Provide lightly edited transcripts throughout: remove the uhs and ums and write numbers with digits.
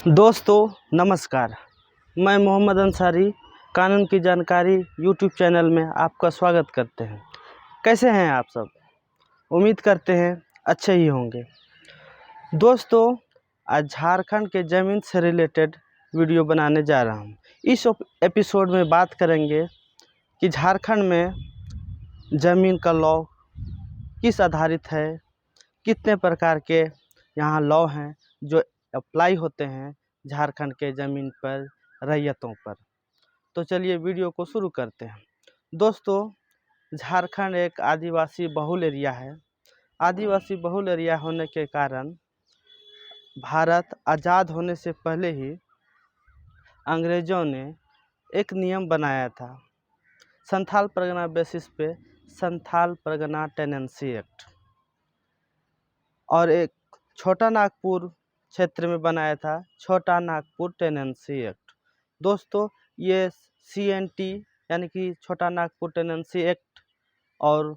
दोस्तों नमस्कार। मैं मोहम्मद अंसारी कानून की जानकारी यूट्यूब चैनल में आपका स्वागत करते हैं। कैसे हैं आप सब? उम्मीद करते हैं अच्छे ही होंगे। दोस्तों आज झारखंड के ज़मीन से रिलेटेड वीडियो बनाने जा रहा हूं। इस एपिसोड में बात करेंगे कि झारखंड में ज़मीन का लॉ किस आधारित है, कितने प्रकार के यहाँ लॉ हैं जो अप्लाई होते हैं झारखंड के ज़मीन पर रैयतों पर। तो चलिए वीडियो को शुरू करते हैं। दोस्तों झारखंड एक आदिवासी बहुल एरिया है। आदिवासी बहुल एरिया होने के कारण भारत आज़ाद होने से पहले ही अंग्रेज़ों ने एक नियम बनाया था संथाल परगना बेसिस पे, संथाल परगना टेनेंसी एक्ट, और एक छोटा नागपुर क्षेत्र में बनाया था छोटा नागपुर टेनेंसी एक्ट। दोस्तों ये CNT यानी कि छोटा नागपुर टेनेंसी एक्ट और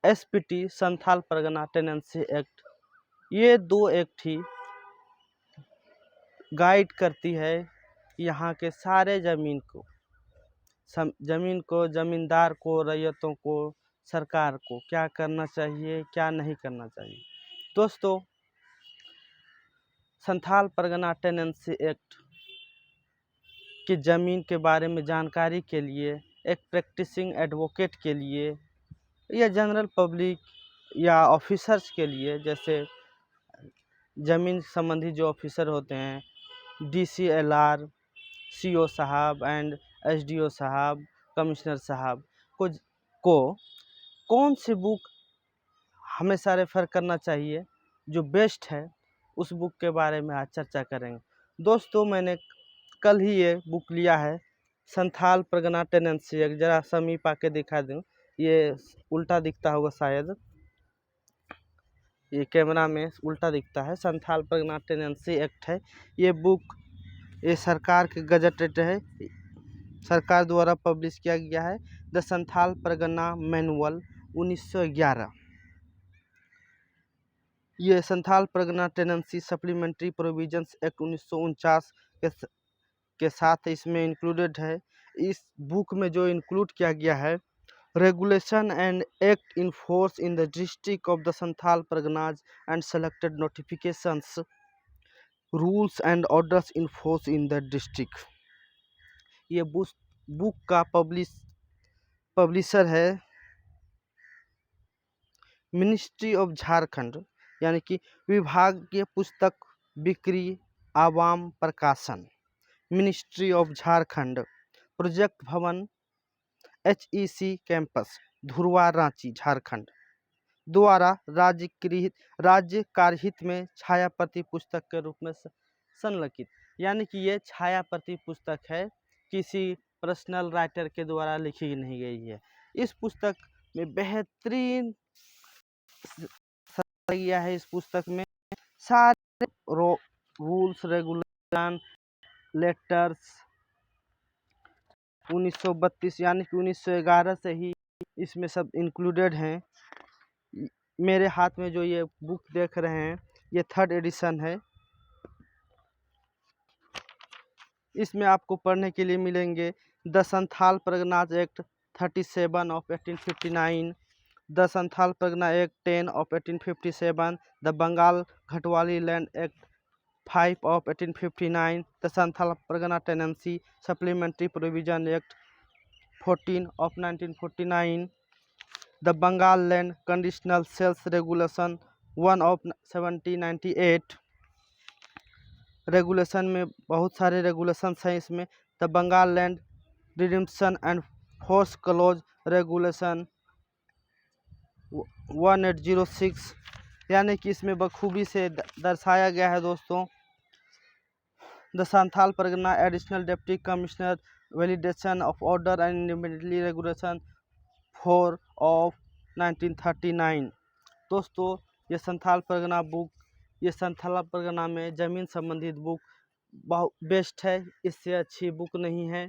SPT Santhal Pargana tenancy act, ये दो एक्ट ही गाइड करती है यहाँ के सारे ज़मीन को, ज़मींदार को, रैयतों को, सरकार को क्या करना चाहिए, क्या नहीं करना चाहिए। दोस्तों संथाल परगना टेनेंसी एक्ट की ज़मीन के बारे में जानकारी के लिए एक प्रैक्टिसिंग एडवोकेट के लिए या जनरल पब्लिक या ऑफिसर्स के लिए, जैसे ज़मीन संबंधी जो ऑफिसर होते हैं DCLR, CO साहब एंड SDO साहब, कमिश्नर साहब को कौन सी बुक हमेशा रेफ़र करना चाहिए जो बेस्ट है, उस बुक के बारे में आज चर्चा करेंगे। दोस्तों मैंने कल ही ये बुक लिया है संथाल परगना टेनेंसी एक्ट। ज़रा समीप आके दिखा दूँ, ये उल्टा दिखता होगा शायद, ये कैमरा में उल्टा दिखता है। संथाल परगना टेनेंसी एक्ट है ये बुक। ये सरकार के गजटेड है, सरकार द्वारा पब्लिश किया गया है। The Santhal Pargana manual 1911। ये Santhal Pargana tenancy supplementary provisions act 1949 के साथ इसमें इंक्लूडेड है। इस बुक में जो इंक्लूड किया गया है, regulation and act in force in the district of the Santhal Parganas and selected notifications, rules and orders in force in the district. ये बुक का पब्लिशर है मिनिस्ट्री ऑफ झारखंड, यानी कि विभागीय पुस्तक बिक्री आवाम प्रकाशन, ministry of Jharkhand, project Bhavan HEC campus Dhurwa Ranchi Jharkhand द्वारा राज्य कार्यहित में छाया प्रति पुस्तक के रूप में संलिखित। यानी कि ये छाया प्रति पुस्तक है, किसी पर्सनल राइटर के द्वारा लिखी नहीं गई है। इस पुस्तक में बेहतरीन गया है। इस पुस्तक में सारे रूल्स, रेगुलेशन, लेटर्स 1932 यानी कि 1911 से ही इसमें सब इंक्लूडेड हैं। मेरे हाथ में जो ये बुक देख रहे हैं ये 3rd एडिशन है। इसमें आपको पढ़ने के लिए मिलेंगे the Santhal Parganas act 37 of 1859, the Santhal Pargana act 10 of 1857, the Bengal Ghatwali land act 5 of 1859, the Santhal Pargana tenancy supplementary provision act 14 of 1949, the Bengal land conditional sales regulation 1 of 1798। Regulation में बहुत सारे रेगुलेशंस हैं इसमें। The Bengal land redemption and foreclose regulation 1806, यानी कि इसमें बखूबी से दर्शाया गया है। दोस्तों the Santhal Pargana additional deputy commissioner validation of order and independently regulation 4 of 1939। दोस्तों ये संथाल परगना बुक, ये संथाल परगना में ज़मीन संबंधित बुक बहुत बेस्ट है, इससे अच्छी बुक नहीं है।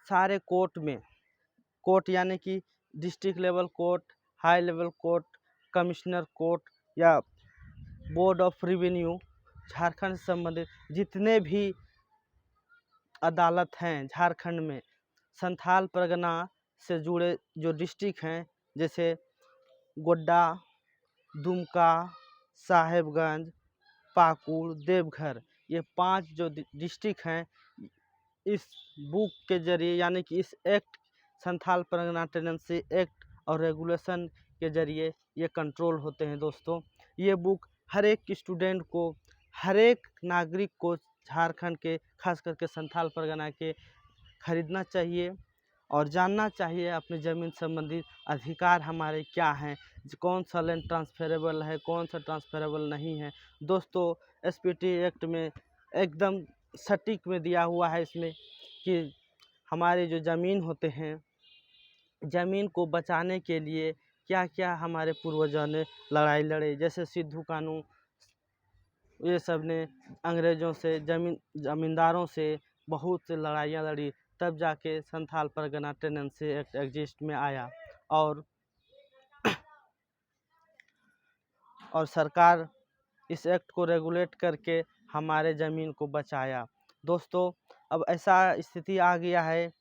सारे कोर्ट यानी कि district level court, high level court, commissioner court या बोर्ड ऑफ रेवेन्यू, झारखंड से संबंधित जितने भी अदालत हैं झारखंड में, संथाल परगना से जुड़े जो डिस्ट्रिक्ट हैं, जैसे गोड्डा, दुमका, साहेबगंज, पाकुड़, देवघर, ये 5 जो डिस्ट्रिक्ट हैं, इस बुक के जरिए यानी कि इस act, Santhal Pargana tenancy act और रेगुलेशन के जरिए ये कंट्रोल होते हैं। दोस्तों, ये बुक हर एक स्टूडेंट को, हर एक नागरिक को झारखंड के, खास करके संथाल परगना के खरीदना चाहिए और जानना चाहिए अपने ज़मीन संबंधी अधिकार हमारे क्या हैं, कौन सा लैंड ट्रांसफरेबल है, कौन सा ट्रांसफरेबल नहीं है। दोस्तों, एसपीटी एक्ट में एकदम सटीक में दिया हुआ है इसमें कि हमारे जो ज़मीन होते हैं, ज़मीन को बचाने के लिए क्या क्या हमारे पूर्वजों ने लड़ाई लड़े, जैसे सिद्धू कानू, ये सब ने अंग्रेज़ों से, ज़मींदारों से बहुत से लड़ाइयाँ लड़ी, तब जाके Santhal Pargana tenancy act exist में आया और सरकार इस एक्ट को रेगुलेट करके हमारे ज़मीन को बचाया। दोस्तों, अब ऐसा स्थिति आ गया है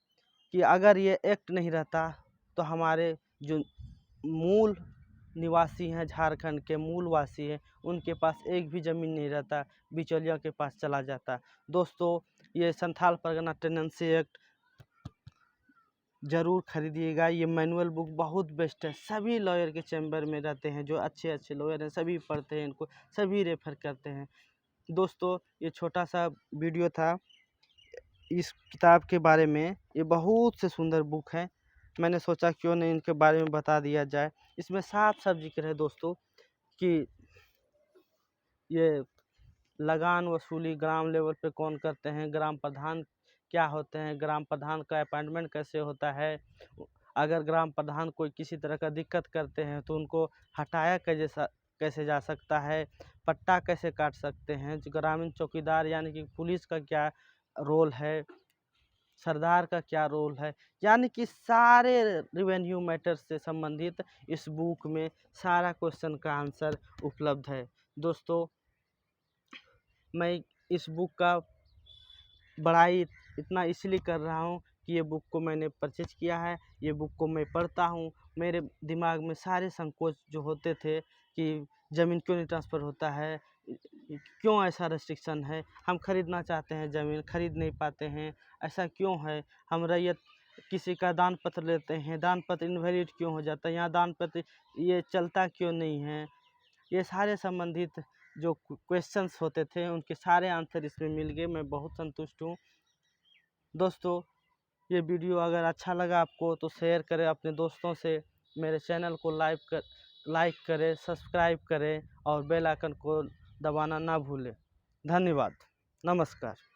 कि अगर ये एक्ट नहीं रहता तो हमारे जो मूल निवासी हैं, झारखंड के मूल वासी हैं, उनके पास एक भी ज़मीन नहीं रहता, बिचौलियों के पास चला जाता। दोस्तों, ये संथाल परगना टेनेंसी एक्ट ज़रूर खरीदिएगा। ये मैनुअल बुक बहुत बेस्ट है, सभी लॉयर के चैम्बर में रहते हैं, जो अच्छे अच्छे लॉयर हैं सभी पढ़ते हैं इनको, सभी रेफर करते हैं। दोस्तों, ये छोटा सा वीडियो था इस किताब के बारे में। ये बहुत से सुंदर बुक है, मैंने सोचा क्यों नहीं इनके बारे में बता दिया जाए। इसमें साफ साफ जिक्र है दोस्तों कि ये लगान वसूली ग्राम लेवल पे कौन करते हैं, ग्राम प्रधान क्या होते हैं, ग्राम प्रधान का अपॉइंटमेंट कैसे होता है, अगर ग्राम प्रधान कोई किसी तरह का दिक्कत करते हैं तो उनको हटाया कैसे जा सकता है, पट्टा कैसे काट सकते हैं, ग्रामीण चौकीदार यानी कि पुलिस का क्या रोल है, सरदार का क्या रोल है, यानी कि सारे रेवेन्यू मैटर से संबंधित इस बुक में सारा क्वेश्चन का आंसर उपलब्ध है। दोस्तों, मैं इस बुक का बड़ाई इतना इसलिए कर रहा हूँ कि ये बुक को मैंने परचेज किया है, ये बुक को मैं पढ़ता हूँ, मेरे दिमाग में सारे संकोच जो होते थे कि ज़मीन क्यों नहीं ट्रांसफ़र होता है, क्यों ऐसा रेस्ट्रिक्शन है, हम खरीदना चाहते हैं ज़मीन खरीद नहीं पाते हैं, ऐसा क्यों है, हम रैयत किसी का दान पत्र लेते हैं, दान पत्र इनवैलिड क्यों हो जाता है, यहाँ दान पत्र ये चलता क्यों नहीं है, ये सारे संबंधित जो क्वेश्चंस होते थे उनके सारे आंसर इसमें मिल गए। मैं बहुत संतुष्ट हूँ। दोस्तों, ये वीडियो अगर अच्छा लगा आपको तो शेयर करें अपने दोस्तों से, मेरे चैनल को लाइक करें, सब्सक्राइब करें और बेल आइकन को दबाना ना भूलें। धन्यवाद, नमस्कार।